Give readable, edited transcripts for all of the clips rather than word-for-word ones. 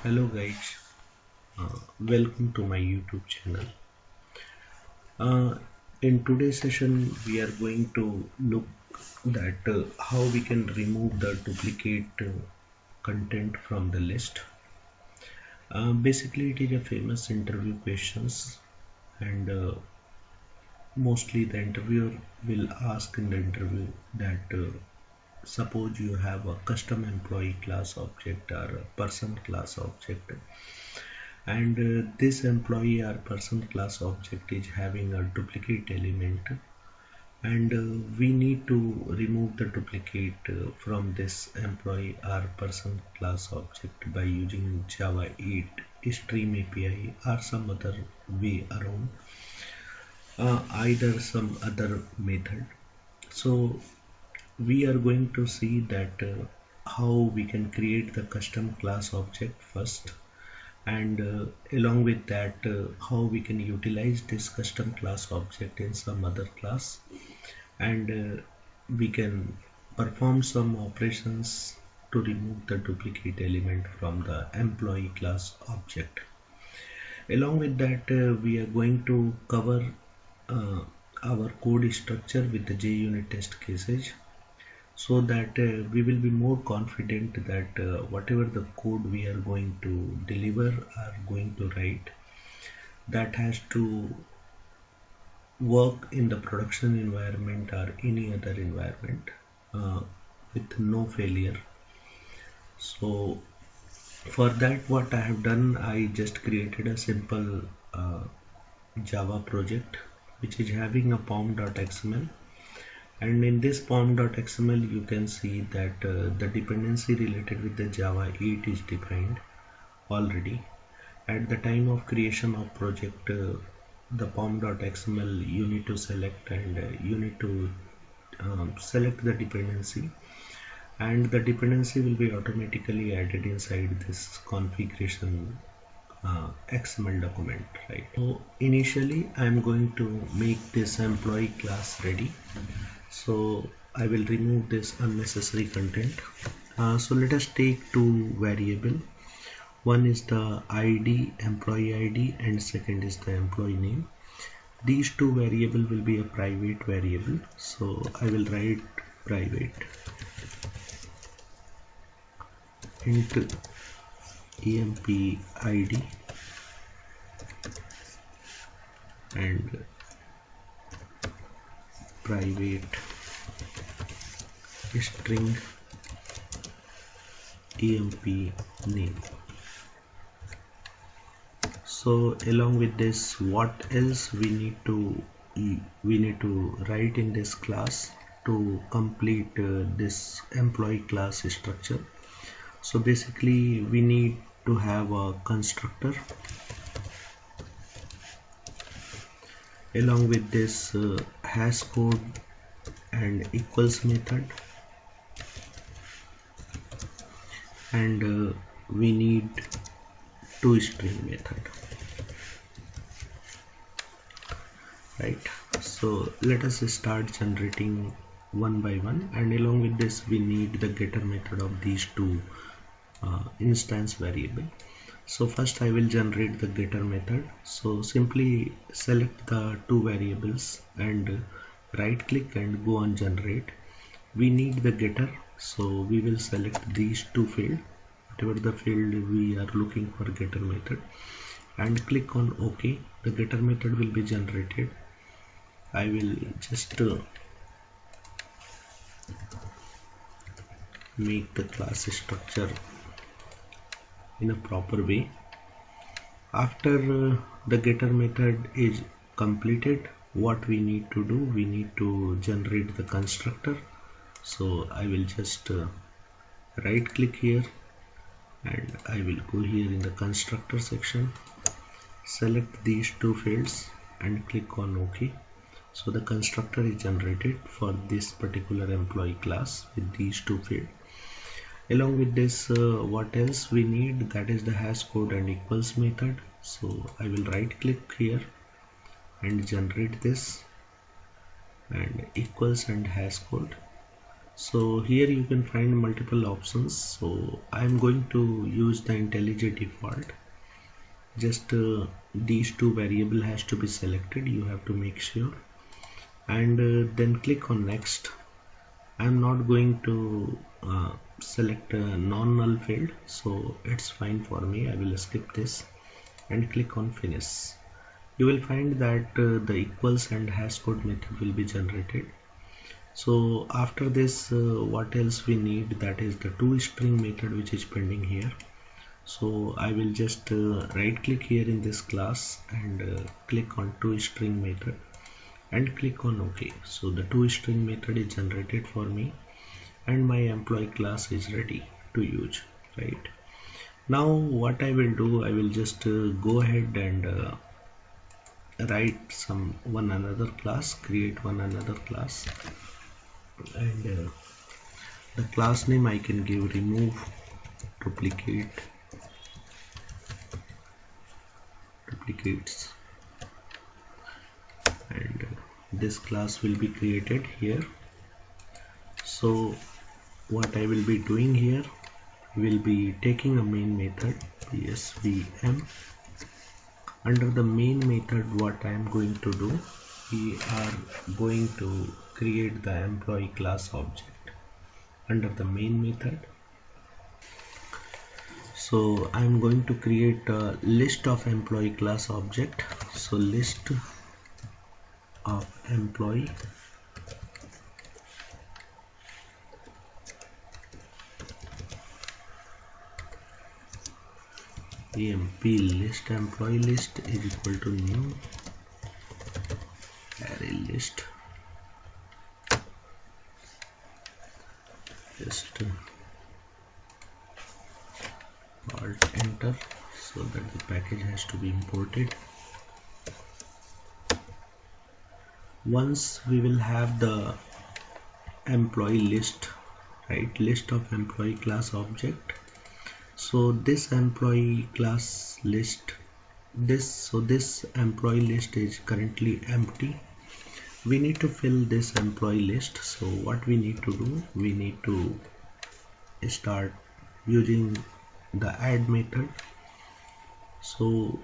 Hello guys, welcome to my YouTube channel. Uh, in today's session, we are going to look at how we can remove the duplicate content from the list. Basically, it is a famous interview questions, and mostly the interviewer will ask in the interview that suppose you have a custom employee class object or a person class object, and this employee or person class object is having a duplicate element, and we need to remove the duplicate from this employee or person class object by using Java 8 Stream API or some other way around, either some other method. So we are going to see that how we can create the custom class object first, and along with that how we can utilize this custom class object in some other class, and we can perform some operations to remove the duplicate element from the employee class object. Along with that we are going to cover uh, our code structure with the JUnit test cases, so that we will be more confident that whatever the code we are going to deliver or going to write, that has to work in the production environment or any other environment uh, with no failure. So for that, what I have done, I just created a simple uh, Java project which is having a pom.xml, and in this pom.xml you can see that the dependency related with the Java 8 is defined already. At the time of creation of project, the pom.xml you need to select, and you need to select the dependency, and the dependency will be automatically added inside this configuration XML document, right? So initially I'm going to make this employee class ready, so I will remove this unnecessary content. So let us take two variable. One is the ID, employee ID, and second is the employee name. These two variable will be a private variable, so I will write private int emp id and private string emp name. So along with this, what else we need to write in this class to complete this employee class structure. So basically we need to have a constructor. Along with this hash code and equals method, and we need toString method, right? So let us start generating one by one, and along with this we need the getter method of these two instance variable. So first I will generate the getter method. So simply select the two variables and right click and go on generate. We need the getter, so we will select these two fields, whatever the field we are looking for getter method, and click on OK. The getter method will be generated. I will just make the class structure in a proper way. After the getter method is completed, what we need to do, we need to generate the constructor. So I will just right click here, and I will go here in the constructor section, select these two fields and click on OK. So the constructor is generated for this particular employee class with these two fields. Along with this, what else we need, that is the hash code and equals method. So I will right click here and generate this, and equals and hash code. So here you can find multiple options. So I'm going to use the IntelliJ default. Just these two variable has to be selected, you have to make sure, and then click on next. I'm not going to select a non-null field, so it's fine for me. I will skip this and click on finish. You will find that the equals and hash code method will be generated. So after this, what else we need, that is the toString method, which is pending here. So I will just right click here in this class and click on toString method and click on OK. So the toString method is generated for me and my employee class is ready to use, right? Now what I will do, I will just go ahead and write one another class, create one another class, and the class name I can give remove duplicates, and this class will be created here. So what I will be doing here, will be taking a main method psvm. Under the main method, what I am going to do, we are going to create the employee class object under the main method. So I am going to create a list of employee class object. So list of employee emp list employee list is equal to new array list. Just alt enter so that the package has to be imported. Once we will have the employee list, right, list of employee class object. So this employee class list, this employee list is currently empty. We need to fill this employee list. So what we need to do, we need to start using the add method. So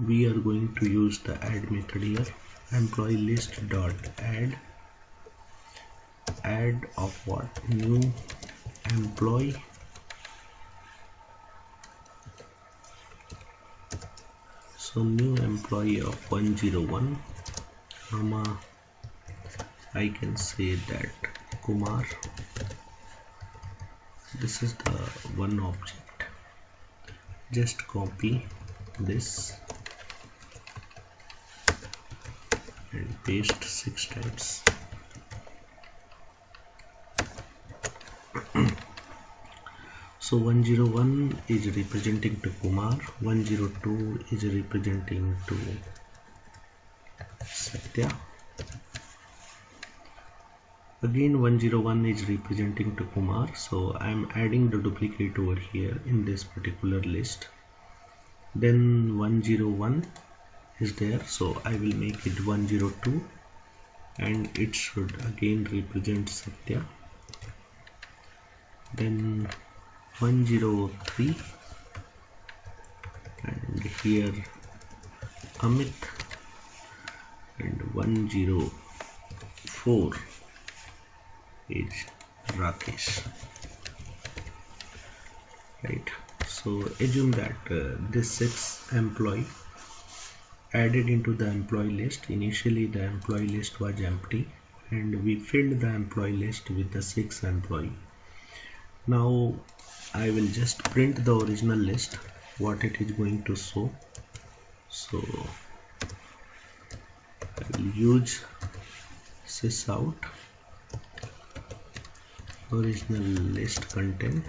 we are going to use the add method here, employee list dot add of what, new employee. So new employee of 101, comma, I can say that Kumar. This is the one object. Just copy this and paste 6 times. So 101 is representing to Kumar, 102 is representing to Satya. Again 101 is representing to Kumar, so I am adding the duplicate over here in this particular list. Then 101 is there, so I will make it 102 and it should again represent Satya. Then 103 and here Amit, and 104 is Rakesh, right? So assume that this 6 employee added into the employee list. Initially the employee list was empty and we filled the employee list with the 6 employee. Now I will just print the original list, what it is going to show. So I will use sysout original list content,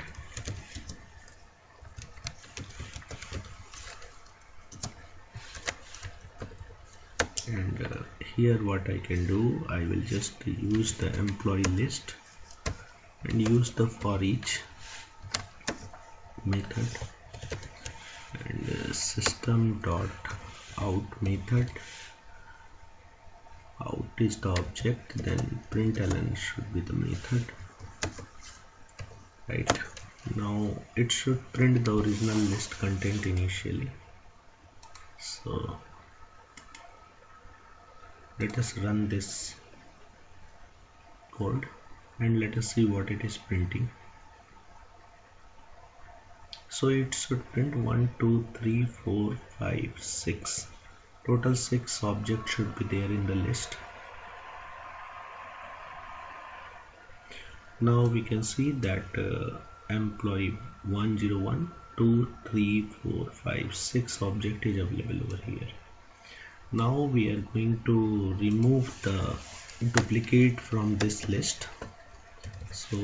and here what I can do, I will just use the employee list and use the for each method, and system dot out method, out is the object, then println should be the method, right? Now it should print the original list content initially. So let us run this code and let us see what it is printing. So it should print 1 2 3 4 5 6. Total 6 objects should be there in the list. Now we can see that employee 101 2 3 4 5 6 object is available over here. Now we are going to remove the duplicate from this list. So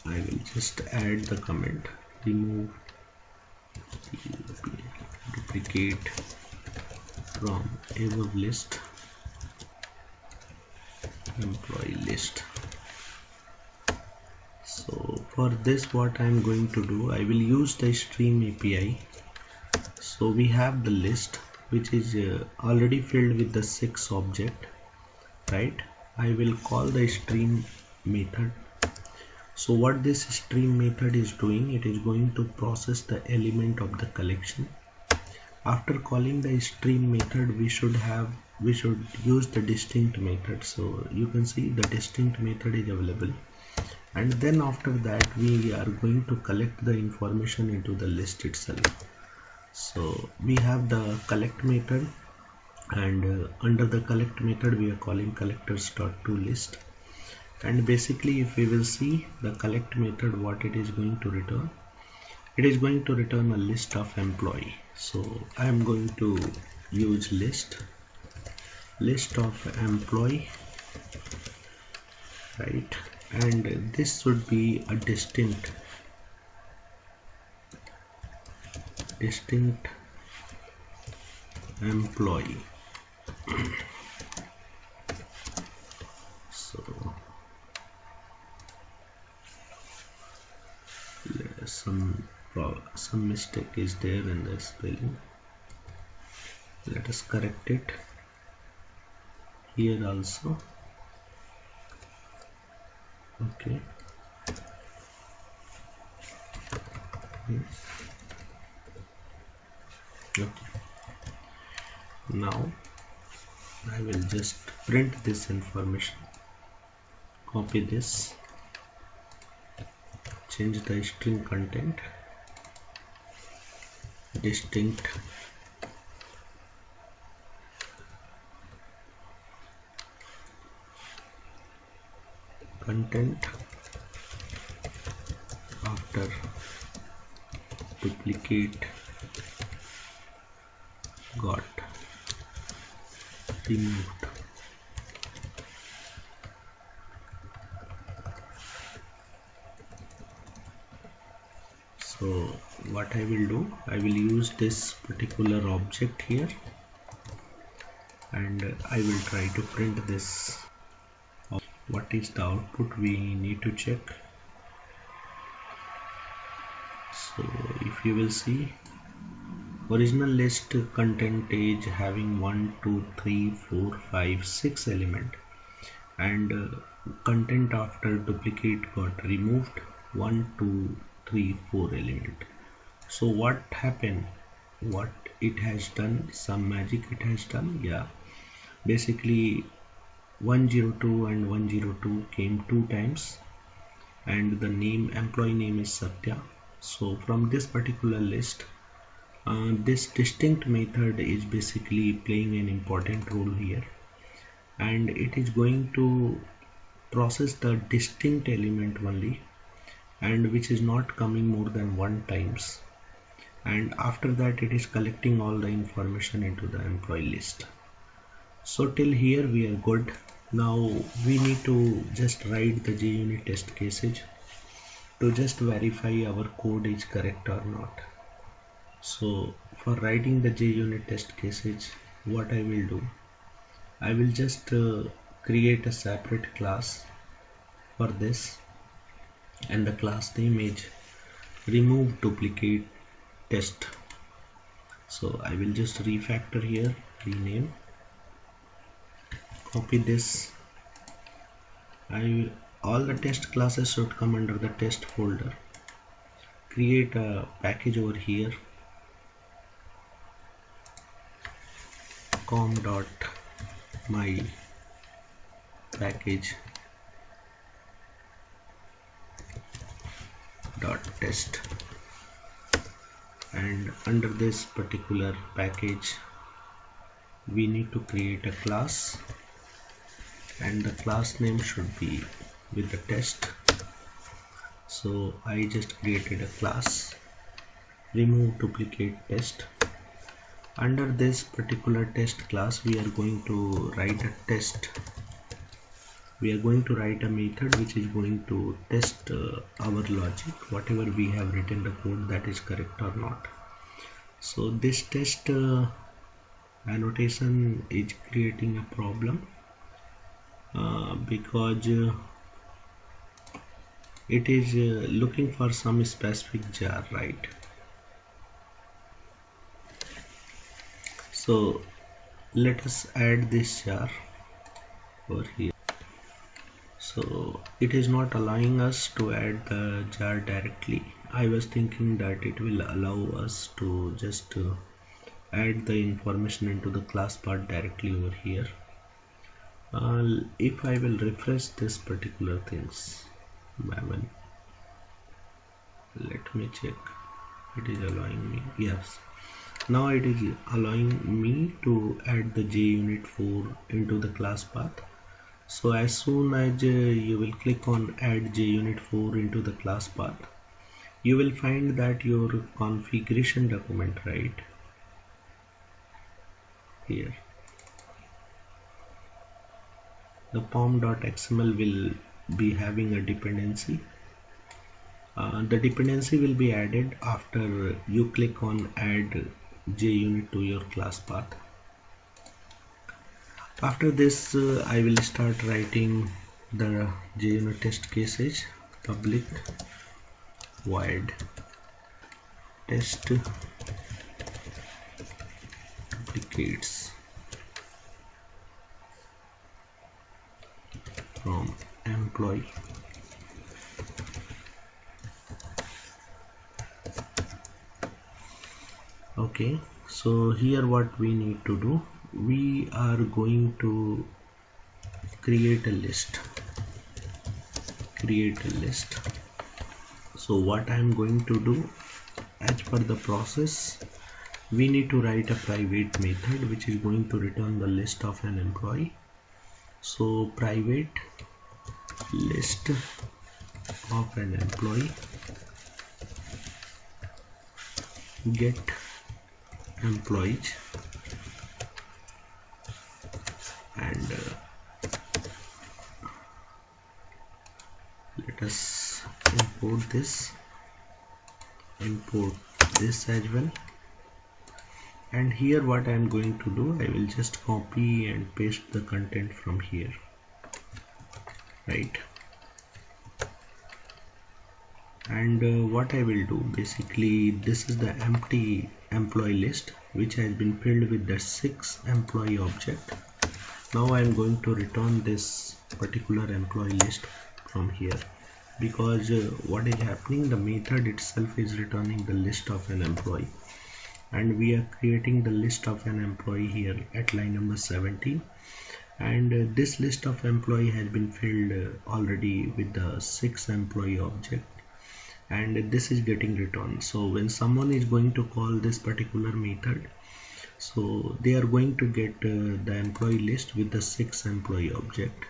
I will just add the comment remove duplicate from above list employee list. So for this what I am going to do, I will use the stream API. So we have the list which is already filled with the 6 object, right? I will call the stream method. So what this stream method is doing, it is going to process the element of the collection. After calling the stream method, we should use the distinct method. So you can see the distinct method is available, and then after that we are going to collect the information into the list itself. So we have the collect method, and under the collect method we are calling collectors.toList. And basically if we will see the collect method, what it is going to return, it is going to return a list of employee. So I am going to use list of employee, right? And this should be a distinct employee. So some mistake is there in the spelling. Let us correct it here also. Okay. Okay. Now I will just print this information, copy this, change the string content, distinct content after duplicate got removed. So what I will do, I will use this particular object here, and I will try to print this. What is the output we need to check? So if you will see, original list content is having 1 2 3 4 5 6 element, and content after duplicate got removed 1 2 3 4 element. So what happened, what it has done, some magic it has done. Yeah, basically 102 and 102 came 2 times, and the employee name is Satya. So from this particular list, this distinct method is basically playing an important role here, and it is going to process the distinct element only, and which is not coming more than 1 times, and after that it is collecting all the information into the employee list. So till here we are good. Now we need to just write the JUnit test cases to just verify our code is correct or not. So for writing the JUnit test cases, what I will do, I will just create a separate class for this, and the class name is remove duplicate test. So I will just refactor here, rename, copy this, I will all the test classes should come under the test folder. Create a package over here, com.my package .test, and under this particular package we need to create a class, and the class name should be with the test. So I just created a class, remove duplicate test. Under this particular test class we are going to write a test. We are going to write a method which is going to test our logic, whatever we have written the code, that is correct or not. So this test annotation is creating a problem because it is looking for some specific jar, right? So let us add this jar over here. So it is not allowing us to add the jar directly. I was thinking that it will allow us to just add the information into the class part directly over here. If I will refresh this particular things by one, let me check. It is allowing me, yes. Now it is allowing me to add the JUnit4 into the class path. So as soon as you will click on add JUnit4 into the class path, you will find that your configuration document, right here, the pom.xml will be having a dependency. The dependency will be added after you click on add JUnit to your class path. After this I will start writing the JUnit test cases. Public void test duplicates from employee. Okay, so here what we need to do, we are going to create a list. So what I am going to do, as per the process, we need to write a private method which is going to return the list of an employee. So private list of an employee get employees, and let us import this as well. And here what I am going to do, I will just copy and paste the content from here, right? And what I will do, basically this is the empty employee list which has been filled with the 6 employee object. Now I am going to return this particular employee list from here, because what is happening, the method itself is returning the list of an employee, and we are creating the list of an employee here at line number 17, and this list of employee has been filled already with the 6 employee object, and this is getting returned. So when someone is going to call this particular method, so they are going to get the employee list with the 6 employee object,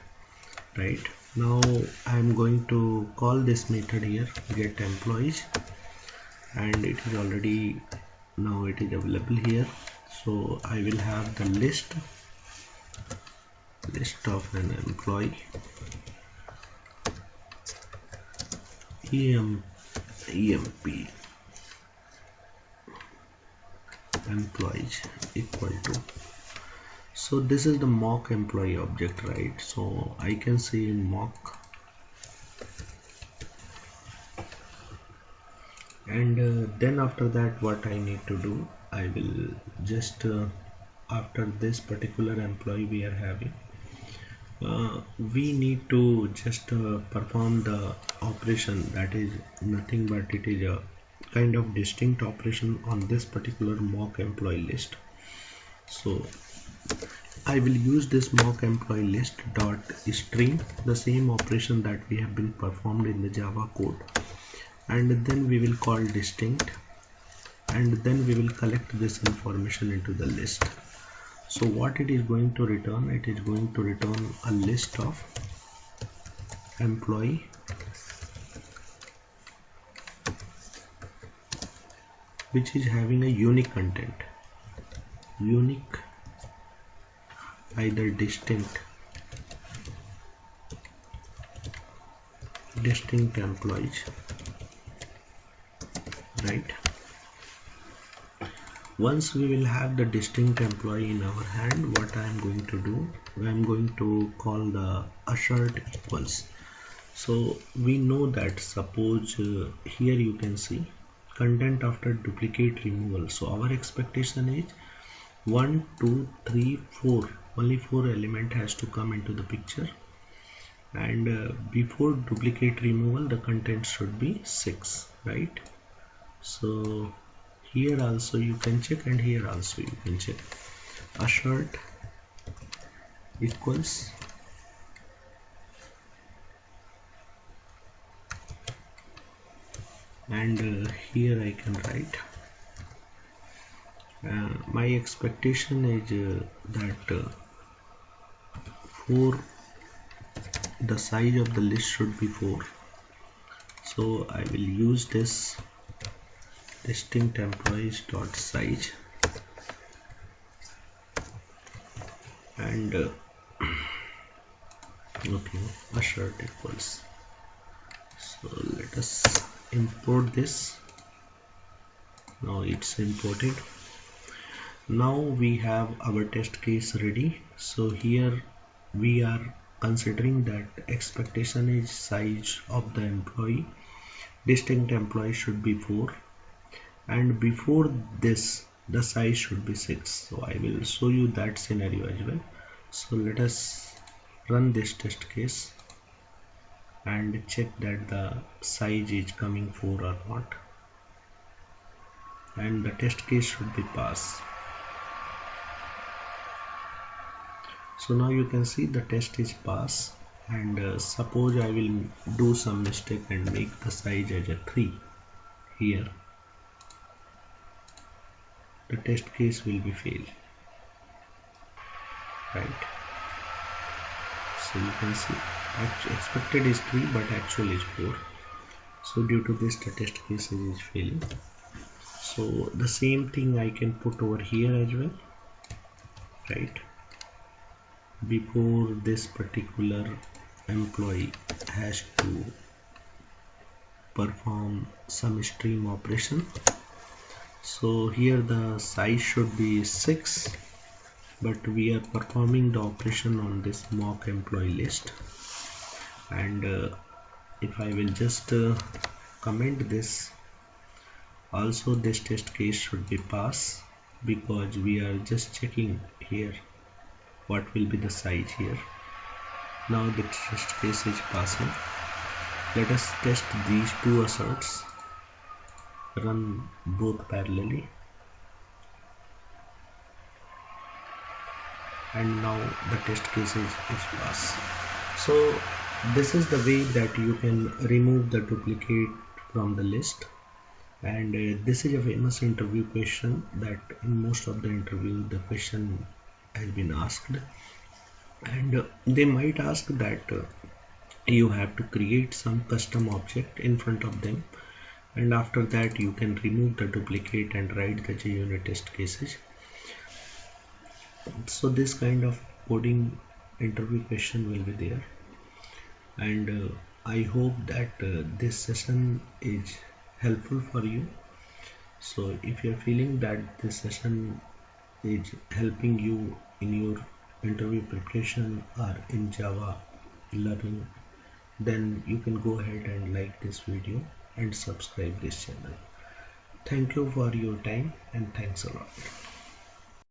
right? Now I am going to call this method here, get employees, and it is already, now it is available here. So I will have the list of an employee, emp employees equal to, so this is the mock employee object, right? So I can say mock, and then after that what I need to do, I will just after this particular employee we are having, we need to just perform the operation, that is nothing but it is a kind of distinct operation on this particular mock employee list. So I will use this mock employee list dot string, the same operation that we have been performed in the Java code, and then we will call distinct, and then we will collect this information into the list. So what it is going to return, it is going to return a list of employee which is having a unique content, unique either distinct employees, right? Once we will have the distinct employee in our hand, what I am going to do, I am going to call the assert equals. So we know that, suppose here you can see content after duplicate removal. So our expectation is 1 2 3 4, only 4 element has to come into the picture, and before duplicate removal the content should be 6, right? So here also you can check, and here also you can check. Assert equals and here I can write my expectation is that for the size of the list should be 4. So I will use this distinct employees dot size, and okay, assert equals. So let us import this. Now it's imported. Now we have our test case ready. So here we are considering that expectation is size of the employee, distinct employee should be 4, and before this the size should be 6. So I will show you that scenario as well. So let us run this test case and check that the size is coming 4 or not, and the test case should be pass. So now you can see the test is pass, and suppose I will do some mistake and make the size as a 3 here, the test case will be fail, right? So you can see expected is 3 but actual is 4. So due to this the test case is failing. So the same thing I can put over here as well, right? Before this particular employee has to perform some stream operation. So here the size should be 6, but we are performing the operation on this mock employee list, and if I will just comment this, also this test case should be pass, because we are just checking here what will be the size here. Now the test case is passing. Let us test these two asserts, run both parallelly, and now the test case is pass. So this is the way that you can remove the duplicate from the list, and this is a famous interview question that in most of the interview the question has been asked, and they might ask that you have to create some custom object in front of them, and after that you can remove the duplicate and write the JUnit test cases. So this kind of coding interview question will be there, and I hope that this session is helpful for you. So if you are feeling that this session is helping you in your interview preparation or in Java learning, then you can go ahead and like this video and subscribe this channel. Thank you for your time, and thanks a lot.